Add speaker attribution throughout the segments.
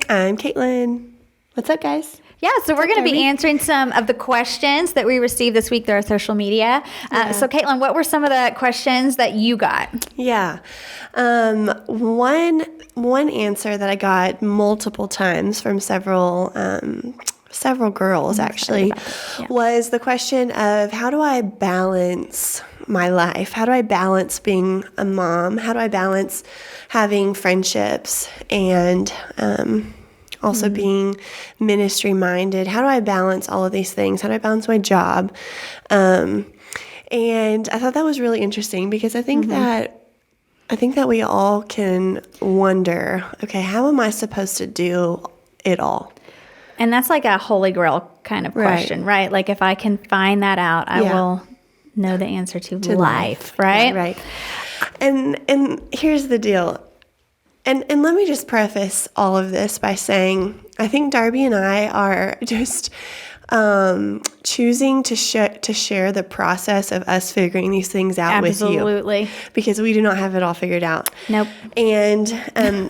Speaker 1: I'm Kaitlin. What's up, guys?
Speaker 2: Yeah, so we're going to be answering some of the questions that we received this week through our social media. So, Kaitlin, what were some of the questions that you got?
Speaker 1: Yeah. One answer that I got multiple times from several girls, actually, was the question of how do I balance my life? How do I balance being a mom? How do I balance having friendships and also being ministry minded? How do I balance all of these things? How do I balance my job? And I thought that was really interesting because I think that we all can wonder, okay, how am I supposed to do it all?
Speaker 2: And that's like a holy grail kind of question, right? Like if I can find that out, I will know the answer to life, right?
Speaker 1: Yeah, right. And here's the deal. And let me just preface all of this by saying, I think Darbi and I are just choosing to share the process of us figuring these things out with you.
Speaker 2: Absolutely.
Speaker 1: Because we do not have it all figured out.
Speaker 2: Nope.
Speaker 1: And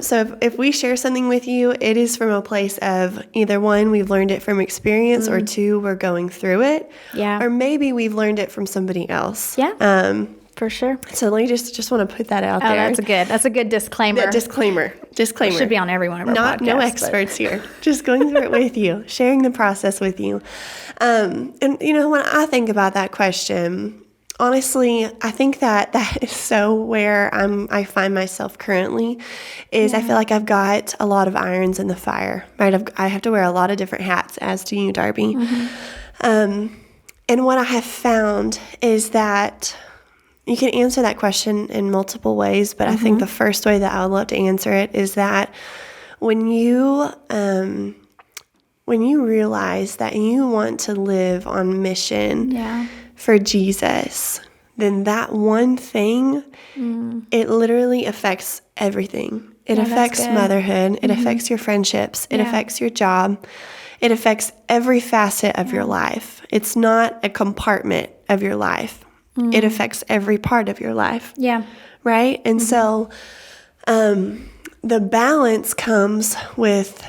Speaker 1: so if we share something with you, it is from a place of either one, we've learned it from experience, or two, we're going through it.
Speaker 2: Yeah.
Speaker 1: Or maybe we've learned it from somebody else.
Speaker 2: Yeah. For sure.
Speaker 1: So let me just want to put that out there.
Speaker 2: That's a good discllmer.
Speaker 1: That disclaimer.
Speaker 2: Should be on every one of our podcasts.
Speaker 1: No experts here. Just going through it with you, sharing the process with you. And when I think about that question, honestly, I think that is so where I find myself currently is I feel like I've got a lot of irons in the fire, right? I have to wear a lot of different hats, as do you, Darbi. And what I have found is that you can answer that question in multiple ways, but I think the first way that I would love to answer it is that when you realize that you want to live on mission for Jesus, then that one thing, it literally affects everything. It affects motherhood. It affects your friendships. It affects your job. It affects every facet of your life. It's not a compartment of your life. It affects every part of your life. Yeah. Right? And so the balance comes with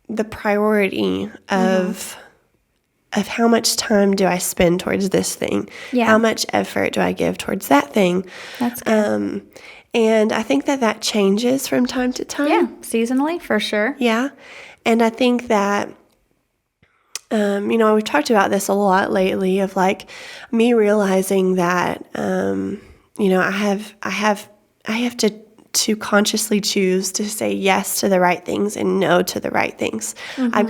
Speaker 1: the priority of how much time do I spend towards this thing? Yeah. How much effort do I give towards that thing?
Speaker 2: That's good.
Speaker 1: And I think that changes from time to time.
Speaker 2: Yeah, seasonally, for sure.
Speaker 1: Yeah. And I think that we've talked about this a lot lately of like me realizing that, I have to consciously choose to say yes to the right things and no to the right things. I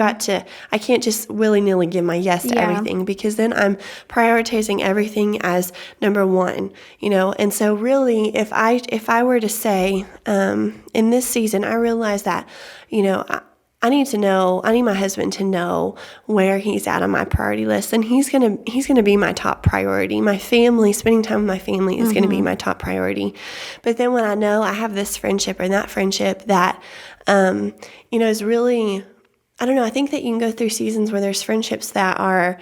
Speaker 1: can't just willy-nilly give my yes to everything, because then I'm prioritizing everything as number one, and so really if I were to say, in this season, I realize that, I need my husband to know where he's at on my priority list, and he's gonna be my top priority. My family, spending time with my family is gonna be my top priority. But then when I know I have this friendship or that friendship that, is really, I don't know, I think that you can go through seasons where there's friendships that are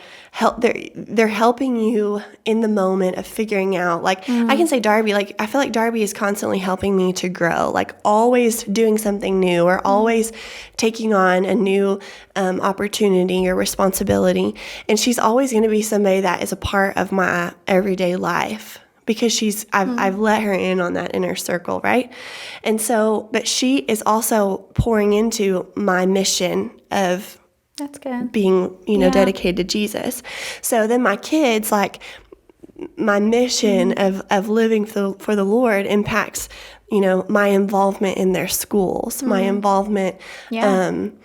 Speaker 1: they're helping you in the moment of figuring out, like, I can say Darbi, like, I feel like Darbi is constantly helping me to grow, like always doing something new or always taking on a new opportunity or responsibility. And she's always going to be somebody that is a part of my everyday life, because I've let her in on that inner circle, right? And so, but she is also pouring into my mission of
Speaker 2: that's good
Speaker 1: being, dedicated to Jesus. So then my kids, like, my mission of living for the Lord impacts, my involvement in their schools, my involvement in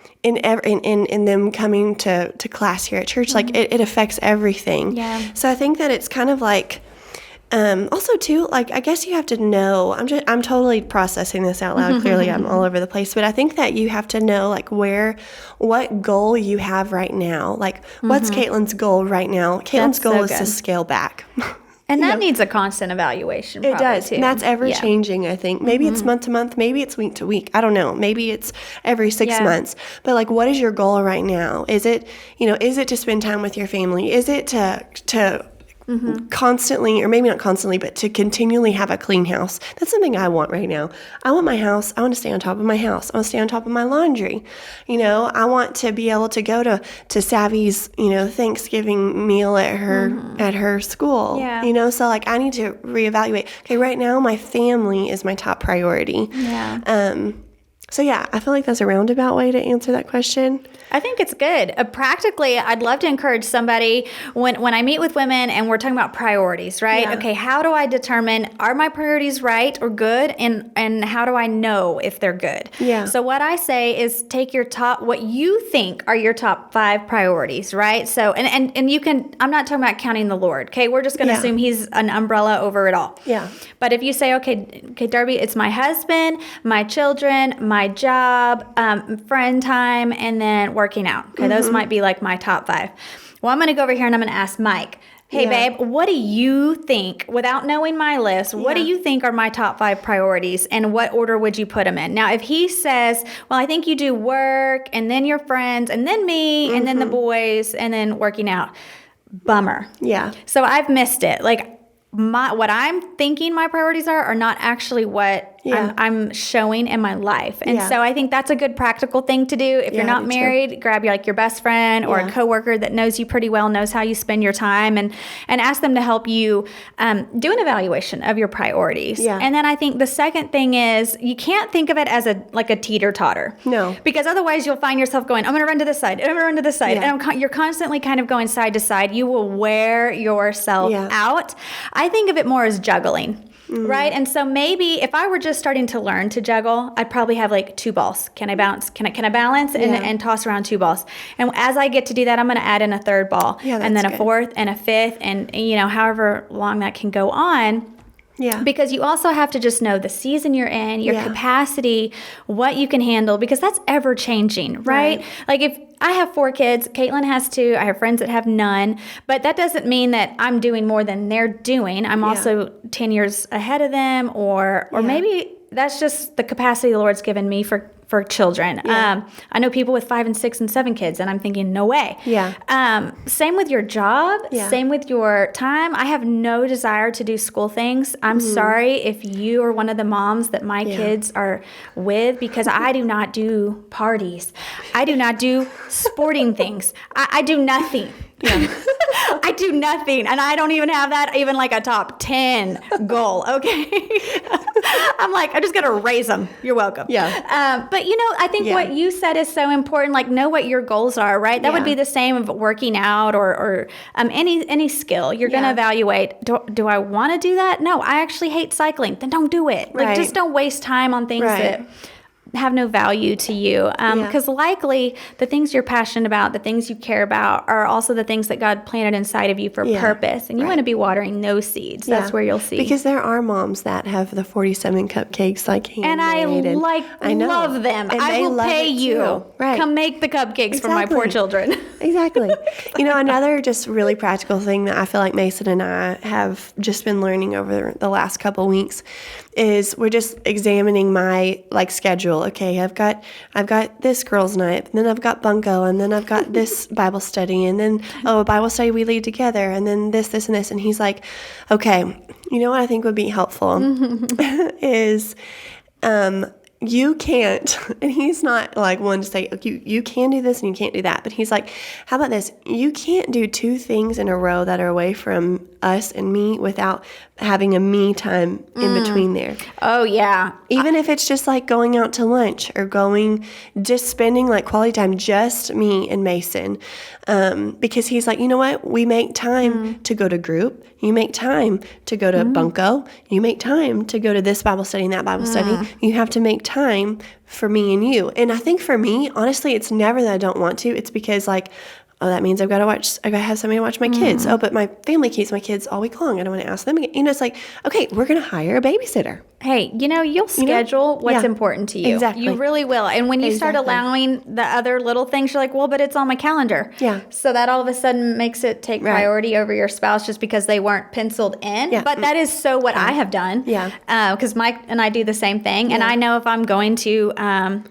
Speaker 1: them coming to class here at church. Like it affects everything. Yeah. So I think that it's kind of like, also too, like, I guess you have to know, I'm totally processing this out loud. Clearly I'm all over the place, but I think that you have to know, like, what goal you have right now. Like, what's Caitlin's goal right now? Caitlin's goal is to scale back.
Speaker 2: And that needs a constant evaluation. It does. Too.
Speaker 1: And that's ever changing, I think. Maybe it's month to month. Maybe it's week to week. I don't know. Maybe it's every 6 months. But, like, what is your goal right now? Is it, is it to spend time with your family? Is it to constantly, or maybe not constantly, but to continually have a clean house. That's something I want right now. I want my house. I want to stay on top of my house. I want to stay on top of my laundry. I want to be able to go to Savvy's, Thanksgiving meal at her school.
Speaker 2: Yeah.
Speaker 1: So like I need to reevaluate. Okay, right now my family is my top priority.
Speaker 2: Yeah.
Speaker 1: So yeah, I feel like that's a roundabout way to answer that question.
Speaker 2: I think it's good. Practically, I'd love to encourage somebody when I meet with women and we're talking about priorities, right?
Speaker 1: Yeah.
Speaker 2: Okay, how do I determine, are my priorities right or good? And how do I know if they're good?
Speaker 1: Yeah.
Speaker 2: So what I say is take what you think are your top 5 priorities, right? So, and you can, I'm not talking about counting the Lord, okay? We're just going to assume he's an umbrella over it all.
Speaker 1: Yeah.
Speaker 2: But if you say, okay, Darby, it's my husband, my children, my job, friend time, and then working out. Okay, those might be like my top 5. Well, I'm going to go over here and I'm going to ask Mike, hey, babe, what do you think, without knowing my list, what do you think are my top 5 priorities, and what order would you put them in? Now, if he says, well, I think you do work, and then your friends, and then me, and then the boys, and then working out, bummer.
Speaker 1: Yeah.
Speaker 2: So I've missed it. Like, what I'm thinking my priorities are not actually what I'm showing in my life. And so I think that's a good practical thing to do. If you're not married, grab your best friend or a coworker that knows you pretty well, knows how you spend your time, and ask them to help you do an evaluation of your priorities.
Speaker 1: Yeah.
Speaker 2: And then I think the second thing is you can't think of it as a teeter-totter.
Speaker 1: No.
Speaker 2: Because otherwise you'll find yourself going, I'm going to run to this side, and I'm going to run to this side.
Speaker 1: Yeah.
Speaker 2: And you're constantly kind of going side to side. You will wear yourself out. I think of it more as juggling. Right? And so maybe if I were just starting to learn to juggle, I'd probably have 2 balls. Can I bounce? Can I balance and toss around 2 balls? And as I get to do that, I'm going to add in a 3rd ball, and then a 4th and a 5th, and however long that can go on.
Speaker 1: Yeah.
Speaker 2: Because you also have to just know the season you're in, your capacity, what you can handle, because that's ever changing, right? Like if I have 4 kids, Kaitlin has 2, I have friends that have none, but that doesn't mean that I'm doing more than they're doing. I'm also 10 years ahead of them, or maybe that's just the capacity the Lord's given me for children. I know people with 5 and 6 and 7 kids, and I'm thinking, no way.
Speaker 1: Yeah.
Speaker 2: Same with your job. Same with your time. I have no desire to do school things. I'm sorry if you are one of the moms that my kids are with, because I do not do parties. I do not do sporting things. I do nothing. I do nothing, and I don't even have that even a top 10 goal, okay? I'm I'm just going to raise them. You're welcome.
Speaker 1: Yeah.
Speaker 2: But, I think what you said is so important, know what your goals are, right? That would be the same of working out or any skill. You're going to evaluate, do I want to do that? No, I actually hate cycling. Then don't do it. Just don't waste time on things that have no value to you, because likely the things you're passionate about, the things you care about, are also the things that God planted inside of you for purpose, and you want to be watering those seeds. That's where you'll see.
Speaker 1: Because there are moms that have the 47 cupcakes handmade,
Speaker 2: and I love them.
Speaker 1: And
Speaker 2: I will pay you.
Speaker 1: Right.
Speaker 2: Come make the cupcakes for my poor children.
Speaker 1: Exactly. Another just really practical thing that I feel like Mason and I have just been learning over the last couple weeks is we're just examining my schedule. Okay, I've got this girls' night, and then I've got bunco, and then I've got this Bible study, and then a Bible study we lead together, and then this, and this. And he's like, okay, what I think would be helpful is you can't, and he's not one to say, you can do this and you can't do that, but he's like, how about this? You can't do 2 things in a row that are away from us and me without having a me time in between there.
Speaker 2: Oh, yeah.
Speaker 1: Even if it's just going out to lunch or just spending quality time, just me and Mason. Because he's like, you know what? We make time to go to group. You make time to go to bunco. You make time to go to this Bible study and that Bible study. You have to make time for me and you. And I think for me, honestly, it's never that I don't want to. It's because oh, that means I got to have somebody to watch my kids. Oh, but my family keeps my kids all week long. I don't want to ask them again. It's okay, we're going to hire a babysitter.
Speaker 2: hey, you'll schedule what's important to you.
Speaker 1: Exactly.
Speaker 2: You really will. And when you start
Speaker 1: Exactly.
Speaker 2: allowing the other little things, you're like, well, but it's on my calendar.
Speaker 1: Yeah.
Speaker 2: So that all of a sudden makes it take priority over your spouse just because they weren't penciled in.
Speaker 1: Yeah.
Speaker 2: But that is so what I have done.
Speaker 1: Yeah.
Speaker 2: Because Mike and I do the same thing. And I know if I'm going to, a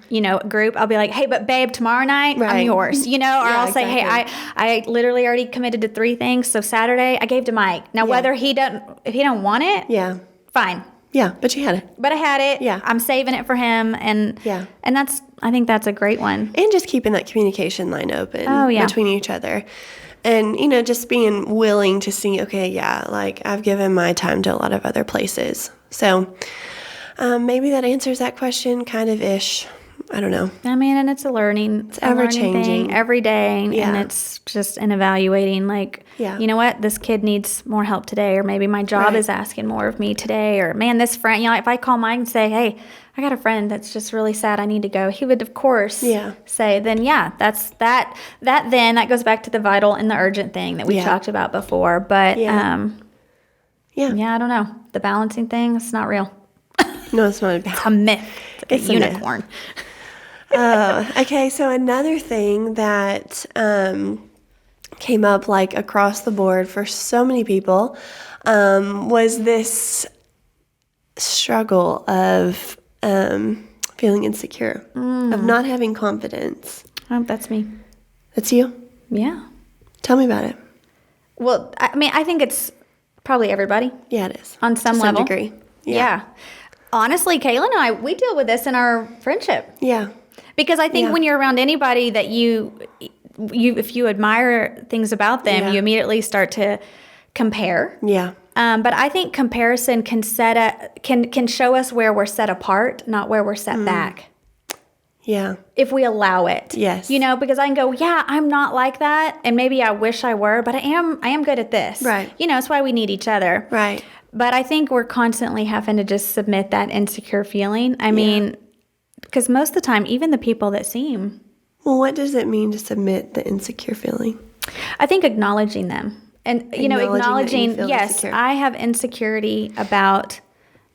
Speaker 2: group, I'll be like, hey, but babe, tomorrow night, I'm yours. Or I'll say, hey, I literally already committed to 3 things. So Saturday, I gave to Mike. Now, whether if he don't want it, fine.
Speaker 1: Yeah, but you had it.
Speaker 2: But I had it.
Speaker 1: Yeah.
Speaker 2: I'm saving it for him. And I think that's a great one.
Speaker 1: And just keeping that communication line open between each other. And, just being willing to see, okay, like I've given my time to a lot of other places. So maybe that answers that question kind of ish. I don't know.
Speaker 2: I mean, and it's a learning. It's
Speaker 1: ever changing
Speaker 2: every day. And it's just an evaluating like, you know what, this kid needs more help today. Or maybe my job is asking more of me today. Or man, this friend, if I call Mike and say, hey, I got a friend that's just really sad, I need to go. He would, of course, say, then that's that goes back to the vital and the urgent thing that we talked about before. But I don't know. The balancing thing, it's not real.
Speaker 1: No, it's not a balance.
Speaker 2: It's a myth. It's a unicorn.
Speaker 1: Okay, so another thing that came up like across the board for so many people was this struggle of feeling insecure, of not having confidence.
Speaker 2: Oh, that's me.
Speaker 1: That's you?
Speaker 2: Yeah.
Speaker 1: Tell me about it.
Speaker 2: Well, I mean, I think it's probably everybody.
Speaker 1: Yeah, it is.
Speaker 2: On some level.
Speaker 1: degree.
Speaker 2: Yeah. Honestly, Kaitlin and we deal with this in our friendship.
Speaker 1: Yeah.
Speaker 2: Because I think when you're around anybody that you if you admire things about them, you immediately start to compare.
Speaker 1: Yeah.
Speaker 2: But I think comparison can can show us where we're set apart, not where we're set back.
Speaker 1: Yeah.
Speaker 2: If we allow it.
Speaker 1: Yes.
Speaker 2: Because I can go, I'm not like that, and maybe I wish I were, but I am good at this.
Speaker 1: Right.
Speaker 2: That's why we need each other.
Speaker 1: Right.
Speaker 2: But I think we're constantly having to just submit that insecure feeling. I mean, because most of the time, even the people that seem...
Speaker 1: Well, what does it mean to submit the insecure feeling?
Speaker 2: I think acknowledging them. And, acknowledging, yes,
Speaker 1: insecure.
Speaker 2: I have insecurity about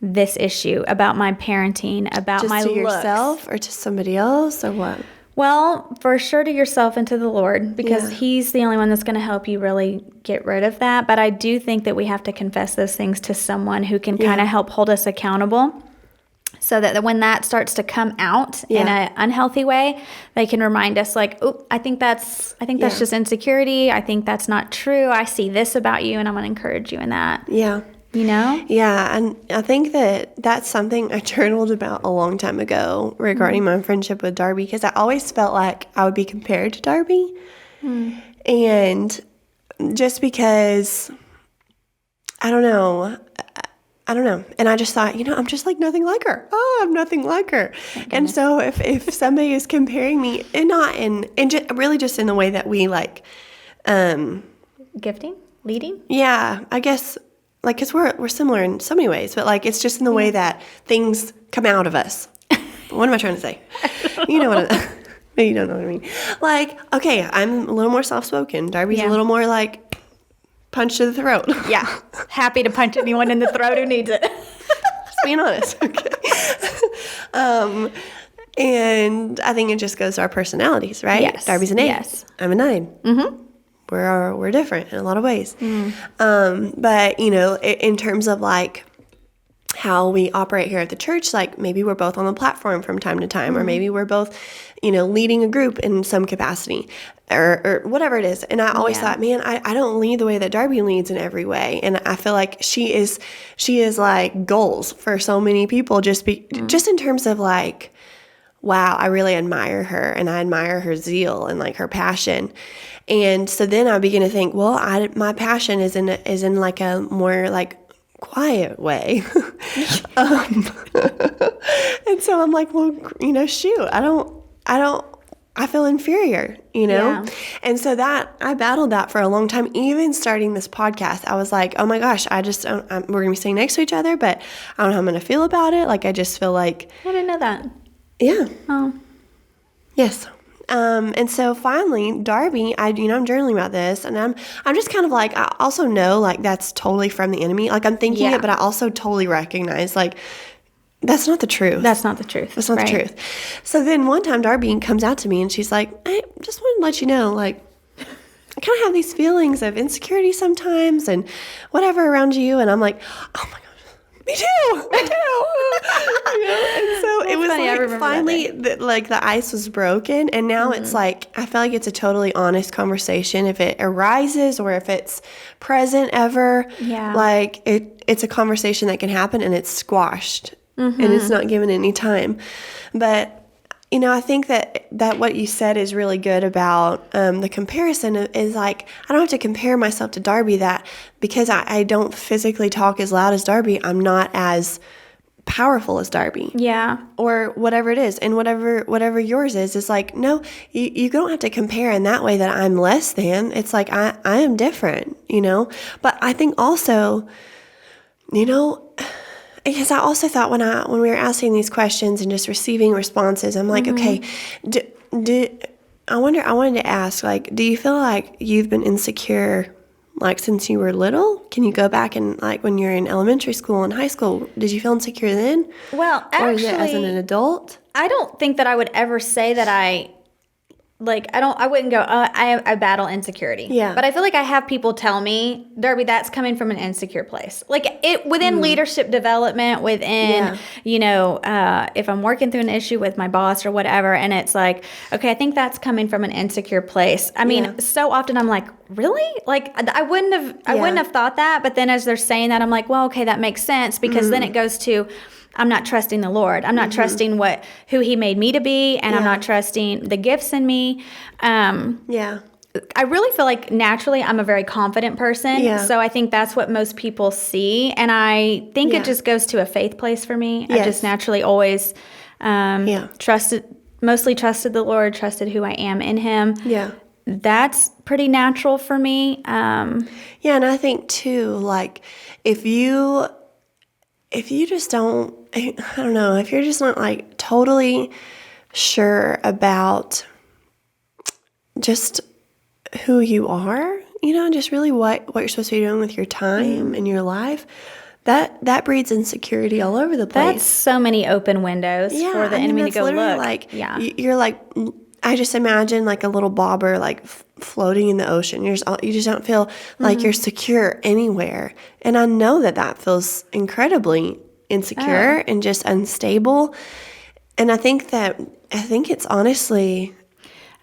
Speaker 2: this issue, about my parenting, about
Speaker 1: just
Speaker 2: my
Speaker 1: to
Speaker 2: looks.
Speaker 1: yourself or to somebody else or what?
Speaker 2: Well, for sure to yourself and to the Lord, because He's the only one that's going to help you really get rid of that. But I do think that we have to confess those things to someone who can kind of help hold us accountable, so that when that starts to come out in an unhealthy way, they can remind us like, oh, I think that's just insecurity. I think that's not true. I see this about you, and I'm going to encourage you in that.
Speaker 1: Yeah. Yeah, and I think that's something I journaled about a long time ago regarding my friendship with Darbi, because I always felt like I would be compared to Darbi. And just because, I don't know. And I just thought, I'm just like nothing like her. Oh, I'm nothing like her. And so if somebody is comparing me, and not and just, really just in the way that we like,
Speaker 2: gifting, leading.
Speaker 1: Yeah, I guess. Like, because we're similar in so many ways, but, like, it's just in the way that things come out of us. What am I trying to say? You know what maybe you don't know what I mean. Like, okay, I'm a little more soft-spoken. Darby's a little more, like, punch to the throat.
Speaker 2: Yeah. Happy to punch anyone in the throat who needs it.
Speaker 1: Just being honest. Okay. And I think it just goes to our personalities, right?
Speaker 2: Yes.
Speaker 1: Darby's an 8.
Speaker 2: Yes.
Speaker 1: I'm a 9. Mm-hmm. We're different in a lot of ways. But, in terms of like how we operate here at the church, like maybe we're both on the platform from time to time, or maybe we're both, leading a group in some capacity or whatever it is. And I always thought, man, I don't lead the way that Darbi leads in every way. And I feel like she is like goals for so many people just in terms of like, wow, I really admire her, and I admire her zeal and like her passion. And so then I begin to think, well, my passion is in like a more like quiet way. And so I'm like, well, shoot, I feel inferior,
Speaker 2: Yeah.
Speaker 1: And so that I battled that for a long time. Even starting this podcast, I was like, oh my gosh, we're going to be sitting next to each other, but I don't know how I'm going to feel about it. Like, I just feel like,
Speaker 2: I didn't know that.
Speaker 1: Yeah.
Speaker 2: Oh.
Speaker 1: Yes. And so finally, Darbi, I'm journaling about this, and I'm just kind of like, I also know like that's totally from the enemy. Like I'm thinking it, but I also totally recognize like That's not the truth.
Speaker 2: That's not the truth.
Speaker 1: That's not the truth. So then one time Darbi comes out to me and she's like, I just wanted to let you know, like, I kind of have these feelings of insecurity sometimes and whatever around you. And I'm like, oh my gosh, me too. And so it was like finally the ice was broken. And now it's like, I feel like it's a totally honest conversation. If it arises or if it's present ever, like it's a conversation that can happen and it's squashed. And it's not given any time. But, I think that what you said is really good about the comparison is like, I don't have to compare myself to Darbi that because I don't physically talk as loud as Darbi, I'm not as powerful as Darbi.
Speaker 2: Yeah.
Speaker 1: Or whatever it is. And whatever yours is like, no, you don't have to compare in that way that I'm less than. It's like, I am different, But I think also, because I also thought when we were asking these questions and just receiving responses, I'm like, okay, I wanted to ask, like, do you feel like you've been insecure, like, since you were little? Can you go back and, like, when you're in elementary school and high school, did you feel insecure then?
Speaker 2: Well, actually,
Speaker 1: or is it as an adult?
Speaker 2: I don't think that I would ever say that I wouldn't go, I battle insecurity.
Speaker 1: Yeah.
Speaker 2: But I feel like I have people tell me, Darbi, that's coming from an insecure place. Like within leadership development, within, if I'm working through an issue with my boss or whatever, and it's like, okay, I think that's coming from an insecure place. I mean, so often I'm like, really? Like I wouldn't have thought that. But then as they're saying that, I'm like, well, okay, that makes sense because then it goes to, I'm not trusting the Lord. I'm not trusting who He made me to be, and I'm not trusting the gifts in me. I really feel like naturally I'm a very confident person. Yeah. So I think that's what most people see, and I think it just goes to a faith place for me. Yes. I just naturally always mostly trusted the Lord, trusted who I am in Him. Yeah. That's pretty natural for me.
Speaker 1: And I think too, like if you just don't, I don't know, if you're just not like totally sure about just who you are, just really what you're supposed to be doing with your time and your life, that breeds insecurity all over the place.
Speaker 2: That's so many open windows for the enemy to go look.
Speaker 1: Like, you're like, I just imagine like a little bobber like floating in the ocean. You just don't feel like you're secure anywhere. And I know that feels incredibly insecure and just unstable. And I think it's honestly...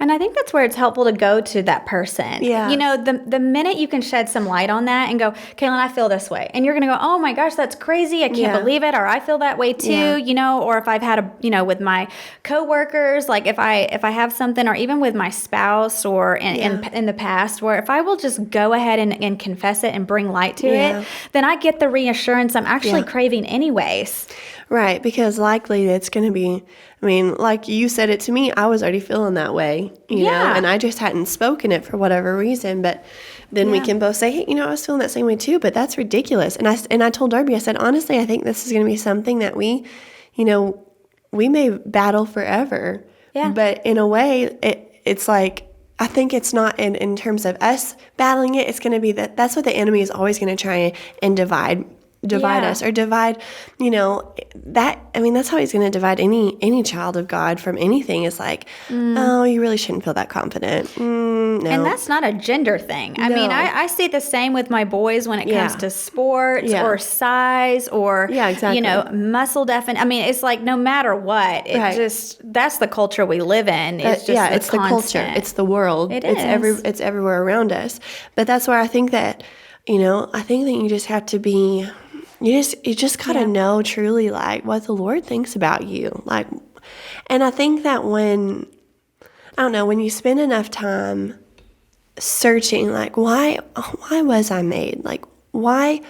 Speaker 2: And I think that's where it's helpful to go to that person. Yeah. The minute you can shed some light on that and go, Kaitlin, I feel this way. And you're going to go, oh my gosh, that's crazy. I can't believe it. Or I feel that way too, or if I've had with my coworkers, like if I have something, or even with my spouse or in the past, where if I will just go ahead and confess it and bring light to it, then I get the reassurance I'm actually craving anyways.
Speaker 1: Right. Because likely it's going to be, like you said it to me, I was already feeling that way, you know, and I just hadn't spoken it for whatever reason. But then we can both say, hey, I was feeling that same way too, but that's ridiculous. And I told Darbi, I said, honestly, I think this is going to be something that we may battle forever. Yeah. But in a way, it's like, I think it's not in terms of us battling it. It's going to be that's what the enemy is always going to try and divide us, or divide, that's how he's going to divide any child of God from anything. Is like, oh, you really shouldn't feel that confident. No.
Speaker 2: And that's not a gender thing. I see the same with my boys when it comes to sports or size or, muscle definition. It's like no matter what, that's the culture we live in. It's just
Speaker 1: it's the culture. It's the world. It's everywhere around us. But that's where I think that, I think that you just have to be... You just gotta know truly like what the Lord thinks about you. Like, and I think that when you spend enough time searching, like, why was I made? Like, what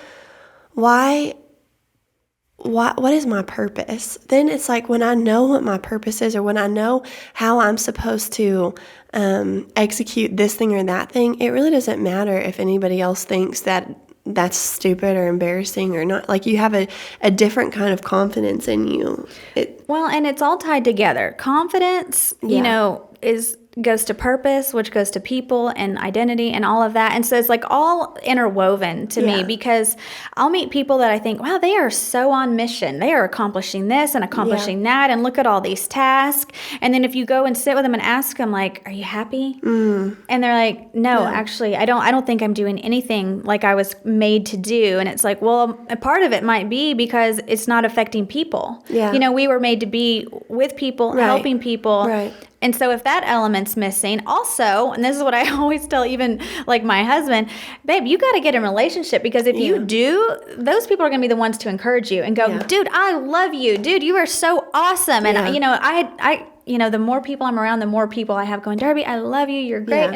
Speaker 1: is my purpose? Then it's like when I know what my purpose is, or when I know how I'm supposed to execute this thing or that thing, it really doesn't matter if anybody else thinks that that's stupid or embarrassing or not. Like, you have a different kind of confidence in you.
Speaker 2: And it's all tied together. Confidence, is goes to purpose, which goes to people and identity and all of that. And so it's like all interwoven to me, because I'll meet people that I think, wow, they are so on mission. They are accomplishing this and accomplishing that, and look at all these tasks. And then if you go and sit with them and ask them, like, are you happy? And they're like, no, actually, I don't think I'm doing anything like I was made to do. And it's like, well, a part of it might be because it's not affecting people.
Speaker 1: Yeah.
Speaker 2: You know, we were made to be with people, helping people.
Speaker 1: Right.
Speaker 2: And so if that element's missing, also, and this is what I always tell even like my husband, babe, you got to get in a relationship, because if you do, those people are going to be the ones to encourage you and go, dude, I love you. Dude, you are so awesome. And, you know, I you know, the more people I'm around, the more people I have going, Darbi, I love you. You're great.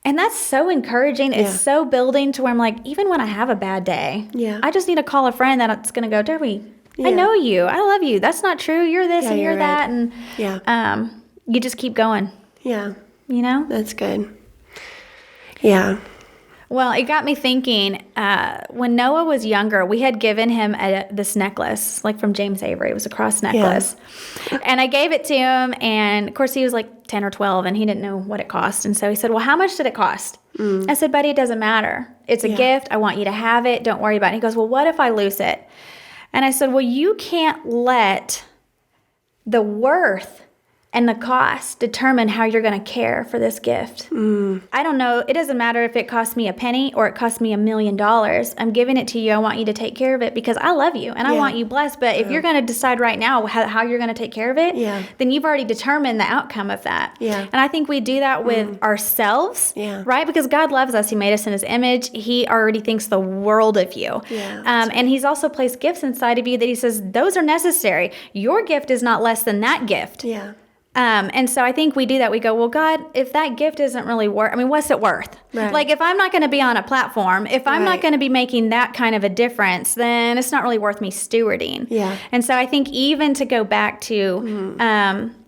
Speaker 2: And that's so encouraging. It's so building to where I'm like, even when I have a bad day, I just need to call a friend that's going to go, Darbi, I know you. I love you. That's not true. You're this and you're that. And you just keep going. Yeah. You know?
Speaker 1: That's good. Yeah.
Speaker 2: Well, it got me thinking, when Noah was younger, we had given him this necklace, like from James Avery. It was a cross necklace. And I gave it to him, and of course he was like 10 or 12, and he didn't know what it cost. And so he said, well, how much did it cost? I said, buddy, it doesn't matter. It's a gift. I want you to have it. Don't worry about it. And he goes, well, what if I lose it? And I said, well, you can't let the worth and the cost determine how you're going to care for this gift. I don't know. It doesn't matter if it costs me a penny or it costs me $1 million. I'm giving it to you. I want you to take care of it because I love you and I want you blessed. But if you're going to decide right now how you're going to take care of it, then you've already determined the outcome of that. And I think we do that with ourselves, right? Because God loves us. He made us in His image. He already thinks the world of you. And He's also placed gifts inside of you that He says, those are necessary. Your gift is not less than that gift. And so I think we do that. We go, well, God, if that gift isn't really worth, I mean, what's it worth? Like, if I'm not going to be on a platform, if I'm not going to be making that kind of a difference, then it's not really worth me stewarding. And so I think even to go back to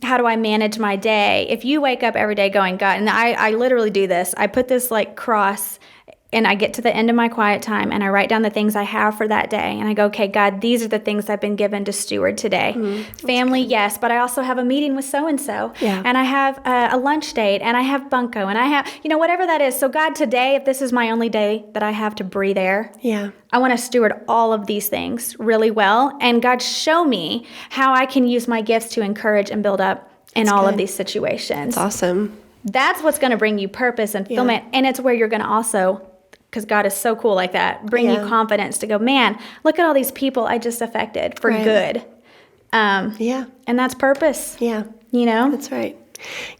Speaker 2: how do I manage my day? If you wake up every day going, God, and I literally do this. I put this like cross, and I get to the end of my quiet time and I write down the things I have for that day. And I go, okay, God, these are the things I've been given to steward today. Family, yes, but I also have a meeting with so-and-so. And I have a lunch date, and I have bunco, and I have, you know, whatever that is. So God, today, if this is my only day that I have to breathe air, I want to steward all of these things really well. And God, show me how I can use my gifts to encourage and build up in all of these situations.
Speaker 1: That's awesome.
Speaker 2: That's what's going to bring you purpose and fulfillment. And it's where you're going to also, because God is so cool like that, bring you confidence to go, man, look at all these people I just affected for good. And that's purpose. You know?
Speaker 1: That's right.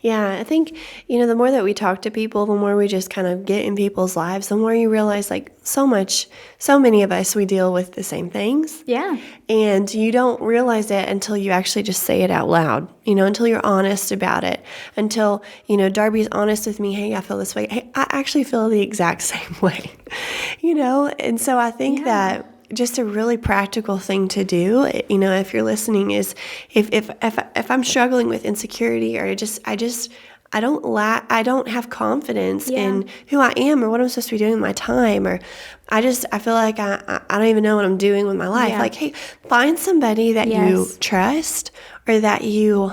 Speaker 1: Yeah, I think, you know, the more that we talk to people, the more we just kind of get in people's lives, the more you realize, like, so many of us, we deal with the same things. And you don't realize it until you actually just say it out loud, you know, until you're honest about it, until, you know, Darbi's honest with me, hey, I feel this way. Hey, I actually feel the exact same way, you know? And so I think that just a really practical thing to do, you know, if you're listening, is if I'm struggling with insecurity, or I don't have confidence in who I am or what I'm supposed to be doing with my time, or I feel like I don't even know what I'm doing with my life. Like, hey, find somebody that you trust, or that you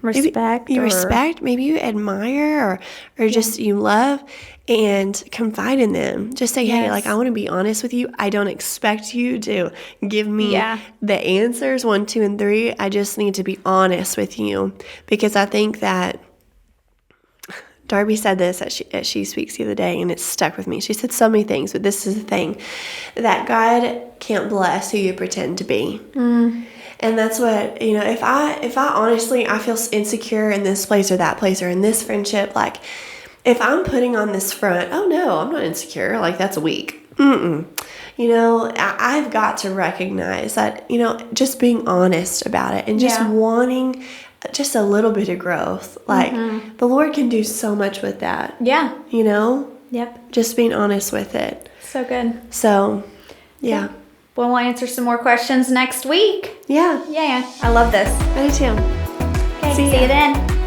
Speaker 1: respect, maybe you admire, or just you love, and confide in them. Just say, hey, like, I want to be honest with you. I don't expect you to give me the answers 1, 2, and 3. I just need to be honest with you, because I think that Darbi said this as she speaks the other day, and it stuck with me. She said so many things, but this is the thing, that God can't bless who you pretend to be. And that's what, you know, if I honestly, I feel insecure in this place or that place or in this friendship, like, if I'm putting on this front, oh no, I'm not insecure, like, that's weak. You know, I've got to recognize that, you know, just being honest about it, and just wanting just a little bit of growth. Like, the Lord can do so much with that. You know? Just being honest with it.
Speaker 2: So good.
Speaker 1: So, yeah.
Speaker 2: Okay. Well, we'll answer some more questions next week.
Speaker 1: Yeah.
Speaker 2: I love this.
Speaker 1: I do too.
Speaker 2: Okay, see you then.